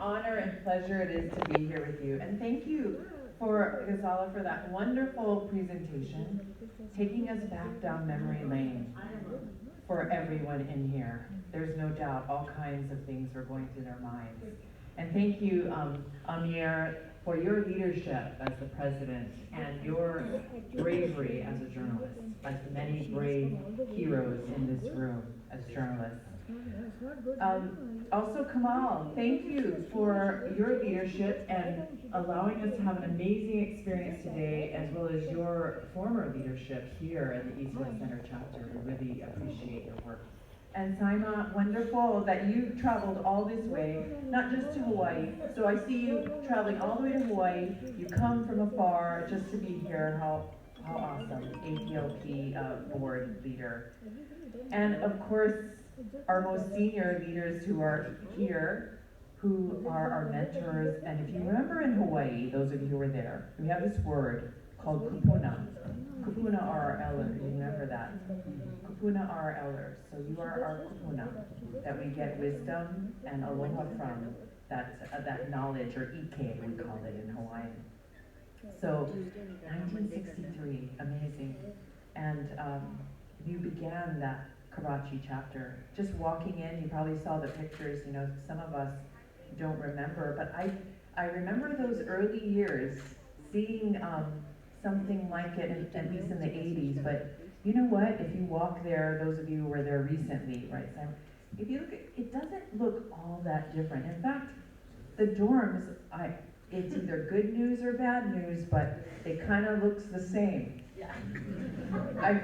honor and pleasure it is to be here with you. And thank you for Ghazala for that wonderful presentation, taking us back down memory lane for everyone in here. There's no doubt all kinds of things were going through their minds. And thank you, Amir, for your leadership as the president and your bravery as a journalist, like the many brave heroes in this room as journalists. Also, Kamal, thank you for your leadership and allowing us to have an amazing experience today, as well as your former leadership here at the East West Center chapter. We really appreciate your work. And Saima, wonderful that you traveled all this way, not just to Hawaii. So I see you traveling all the way to Hawaii. You come from afar just to be here. How awesome, APLP board leader. And of course, our most senior leaders who are here, who are our mentors. And if you remember in Hawaii, those of you who were there, we have this word called kupuna. Kupuna are our elders. You remember that? Kupuna are our elders. So you are our kupuna, that we get wisdom and aloha from, that knowledge, or ike we call it in Hawaiian. So 1963, amazing. And you began that Karachi chapter. Just walking in, you probably saw the pictures, you know, some of us don't remember, but I remember those early years, seeing something like it, at least in the 80s, but you know what, if you walk there, those of you who were there recently, right, Sam, if you look at it, doesn't look all that different. In fact, the dorms, it's either good news or bad news, but it kind of looks the same. Yeah.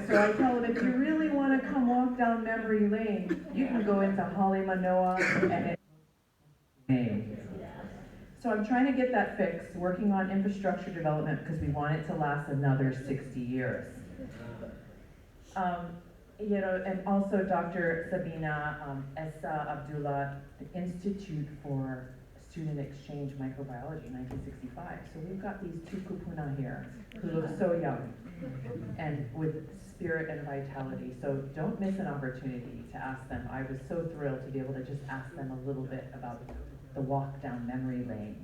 So I tell them, if you really want to come walk down memory lane, you can go into Holly Manoa and it's the same. So I'm trying to get that fixed, working on infrastructure development because we want it to last another 60 years. You know, and also Dr. Sabina Essa Abdullah, the Institute for Student Exchange Microbiology, 1965. So we've got these two kupuna here who look so young and with spirit and vitality. So don't miss an opportunity to ask them. I was so thrilled to be able to just ask them a little bit about the walk down memory lane.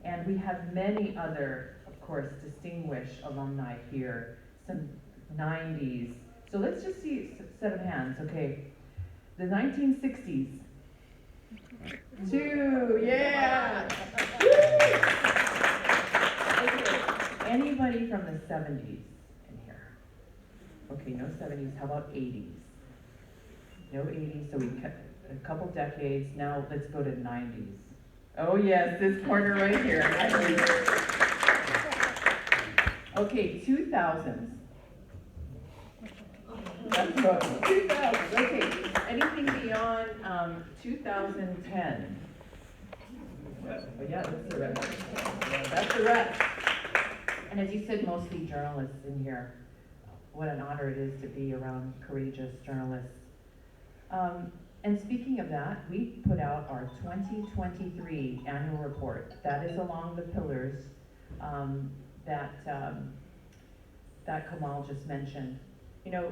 And we have many other, of course, distinguished alumni here, some 90s. So let's just see a set of hands, okay. The 1960s. Two, yeah! Okay. Anybody from the 70s in here? Okay, no 70s, how about 80s? No 80s, so we cut a couple decades. Now let's go to 90s. Oh yes, this corner right here. Okay, 2000s. That's about 2000s. Okay, anything beyond 2010? Oh yeah, that's the rest. That's the rest. And as you said, mostly journalists in here. What an honor it is to be around courageous journalists. And speaking of that, we put out our 2023 annual report. That is along the pillars that Kamal just mentioned. You know,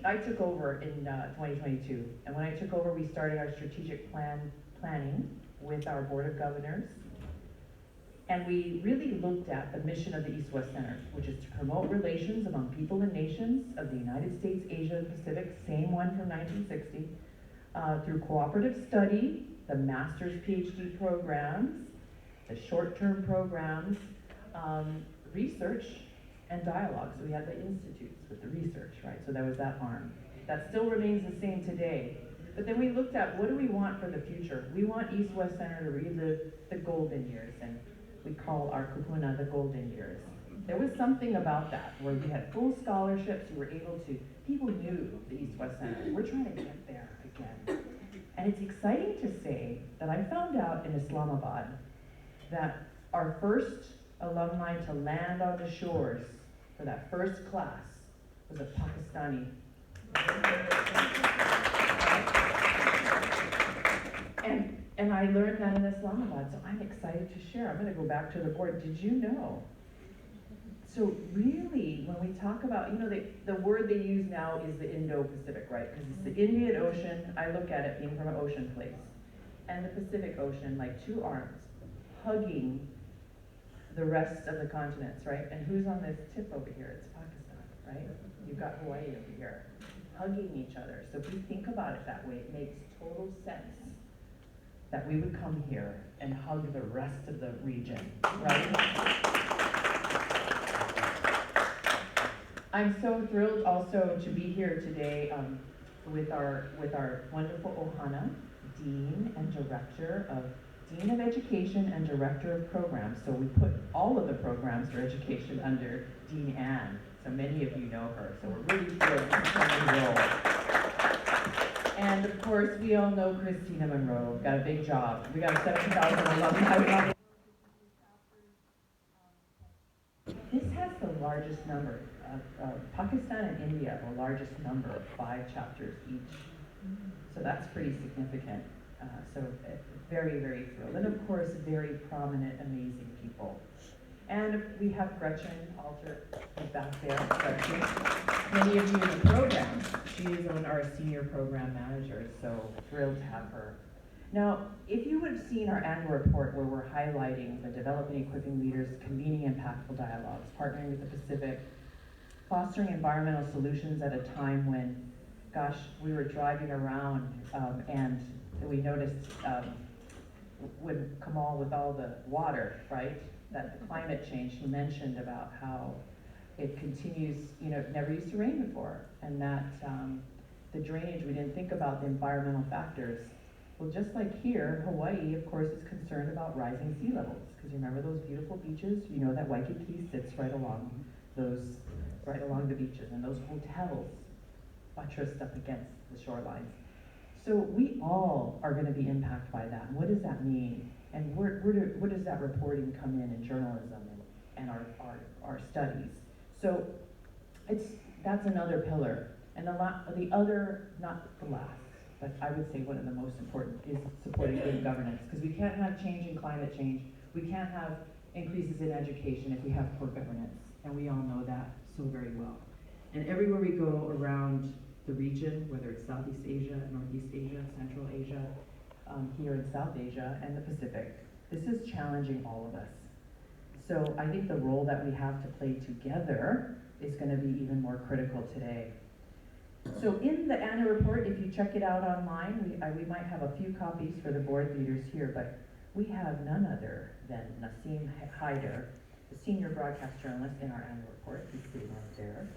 I took over in 2022, and when I took over, we started our strategic planning with our Board of Governors, and we really looked at the mission of the East West Center, which is to promote relations among people and nations of the United States, Asia, and Pacific, same one from 1960, through cooperative study, the master's PhD programs, the short-term programs, research, and dialogue. So we had the institutes with the research, right? So that was that arm. That still remains the same today. But then we looked at, what do we want for the future? We want East West Center to relive the golden years, and we call our kupuna the golden years. There was something about that, where we had full scholarships, you were able to, people knew the East West Center. We're trying to get there again. And it's exciting to say that I found out in Islamabad that our first alumni to land on the shores for that first class was a Pakistani. And I learned that in Islamabad, so I'm excited to share. I'm going to go back to the board. Did you know? So really, when we talk about, you know, the word they use now is the indo-pacific, right? Because it's the Indian Ocean. I look at it being from an ocean place. and the Pacific Ocean like two arms, hugging the rest of the continents, right? And who's on this tip over here? It's Pakistan, right? You've got Hawaii over here, hugging each other. So if you think about it that way, it makes total sense that we would come here and hug the rest of the region, right? I'm so thrilled also to be here today with our wonderful Ohana, Dean and Director of Dean of Education and Director of Programs. So we put all of the programs for education under Dean Ann. So many of you know her. So we're really thrilled to play the role. And of course, we all know Christina Monroe. Got a big job. We got 7,000 alumni. This has the largest number. Pakistan and India have the largest number of 5 chapters each. So that's pretty significant. So very, very thrilled. And of course, very prominent, amazing people. And we have Gretchen Alter back there. Gretchen. Many of you in the program. She is our senior program manager, so thrilled to have her. Now, if you would have seen our annual report where we're highlighting the developing, equipping leaders, convening impactful dialogues, partnering with the Pacific, fostering environmental solutions at a time when, gosh, we were driving around and we noticed when Kamal with all the water, right, that the climate change, he mentioned about how it continues, you know, it never used to rain before, and that the drainage, we didn't think about the environmental factors. Well, just like here, Hawaii, of course, is concerned about rising sea levels, because you remember those beautiful beaches? You know that Waikiki sits right along the beaches, and those hotels buttressed up against the shorelines. So we all are going to be impacted by that. And what does that mean? And where does that reporting come in journalism and our studies? So that's another pillar. And the other, not the last, but I would say one of the most important is supporting good governance, because we can't have change in climate change. We can't have increases in education if we have poor governance, and we all know that so very well. And everywhere we go around the region, whether it's Southeast Asia, Northeast Asia, Central Asia, here in South Asia, and the Pacific, this is challenging all of us. So I think the role that we have to play together is going to be even more critical today. So in the annual report, if you check it out online, we might have a few copies for the board leaders here, but we have none other than Nasim Haider, the senior broadcast journalist in our annual report. He's sitting right there.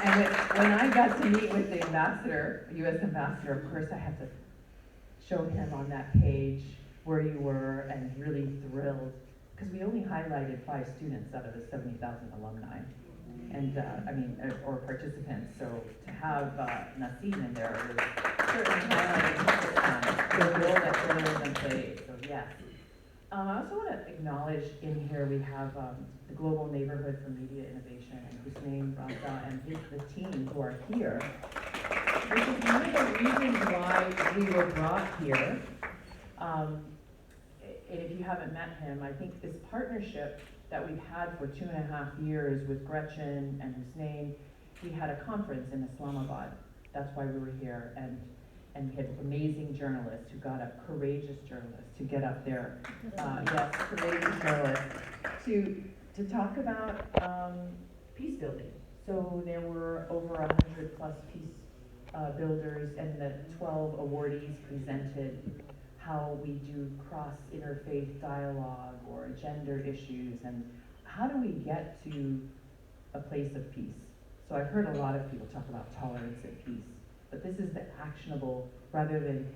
And when I got to meet with the ambassador, U.S. ambassador, of course I had to show him on that page where you were, and really thrilled, because we only highlighted 5 students out of the 70,000 alumni. And or participants. So to have Nasim in there was certainly highlighting the role that journalism plays. So yes. I also want to acknowledge in here we have the Global Neighborhood for Media Innovation, and Hussein Raza and the team who are here, which is one of the reasons why we were brought here. And if you haven't met him, I think this partnership that we've had for 2.5 years with Gretchen and Hussein, we had a conference in Islamabad. That's why we were here, and we had amazing journalists who got up, courageous journalists to get up there, yes, courageous journalists, to talk about peace building. So there were over 100 plus peace builders, and the 12 awardees presented how we do cross-interfaith dialogue or gender issues, and how do we get to a place of peace. So I've heard a lot of people talk about tolerance and peace, but this is the actionable, rather than,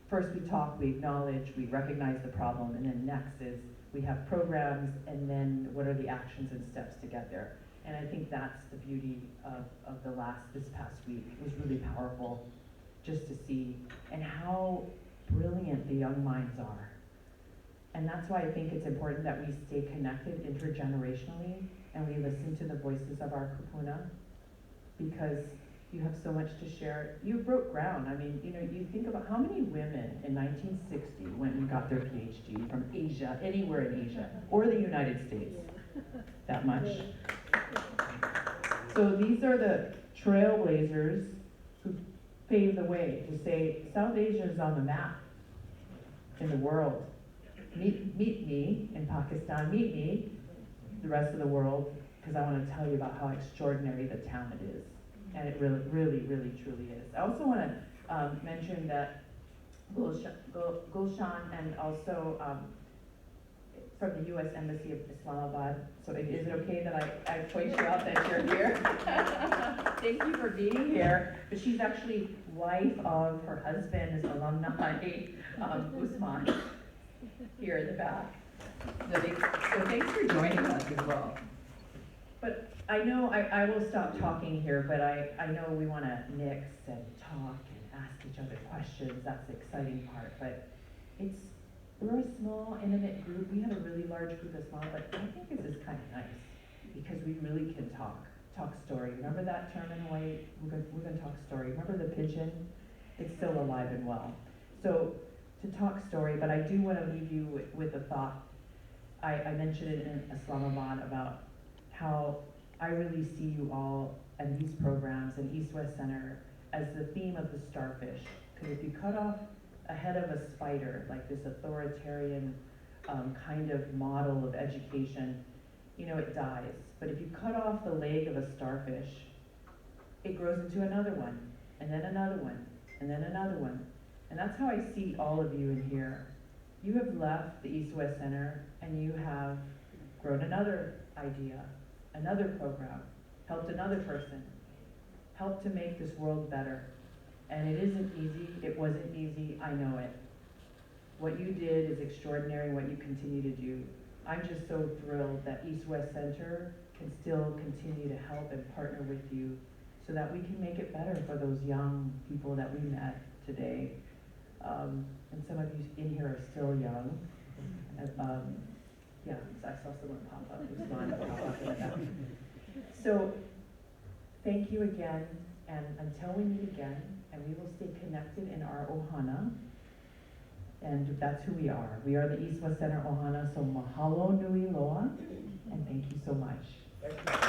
first we talk, we acknowledge, we recognize the problem, and then next is we have programs, and then what are the actions and steps to get there. And I think that's the beauty of this past week. It was really powerful just to see, and how brilliant the young minds are. And that's why I think it's important that we stay connected intergenerationally, and we listen to the voices of our kupuna, because you have so much to share. You broke ground. I mean, you think about how many women in 1960 went and got their PhD from Asia, anywhere in Asia, or the United States. That much. So these are the trailblazers who pave the way to say, South Asia is on the map in the world. Meet me in Pakistan, meet me, the rest of the world, because I want to tell you about how extraordinary the talent is. And it really, really, really, truly is. I also want to mention that Gulshan and also from the U.S. Embassy of Islamabad. So is it okay that I point you out that you're here? Thank you for being here. But she's actually wife of her husband's alumni, Usman, here in the back. So thanks for joining us as well. But I know I will stop talking here, but I know we want to mix and talk and ask each other questions. That's the exciting part. But we're a small, intimate group. We have a really large group as well, but I think this is kind of nice because we really can talk story. Remember that term in Hawaii? We're going to talk story. Remember the pigeon? It's still alive and well. So to talk story, but I do want to leave you with a thought. I mentioned it in Islamabad about how I really see you all and these programs and East-West Center as the theme of the starfish. Because if you cut off a head of a spider, like this authoritarian kind of model of education, it dies. But if you cut off the leg of a starfish, it grows into another one, and then another one, and then another one. And that's how I see all of you in here. You have left the East-West Center, and you have grown another idea, another program, helped another person, helped to make this world better. And it isn't easy, it wasn't easy, I know it. What you did is extraordinary, what you continue to do. I'm just so thrilled that East-West Center can still continue to help and partner with you so that we can make it better for those young people that we met today. And some of you in here are still young. Yeah, I saw someone pop up, Usman pop up in the back. So, thank you again, and until we meet again, and we will stay connected in our ohana, and that's who we are. We are the East-West Center ohana, so mahalo nui loa, and thank you so much. Thank you.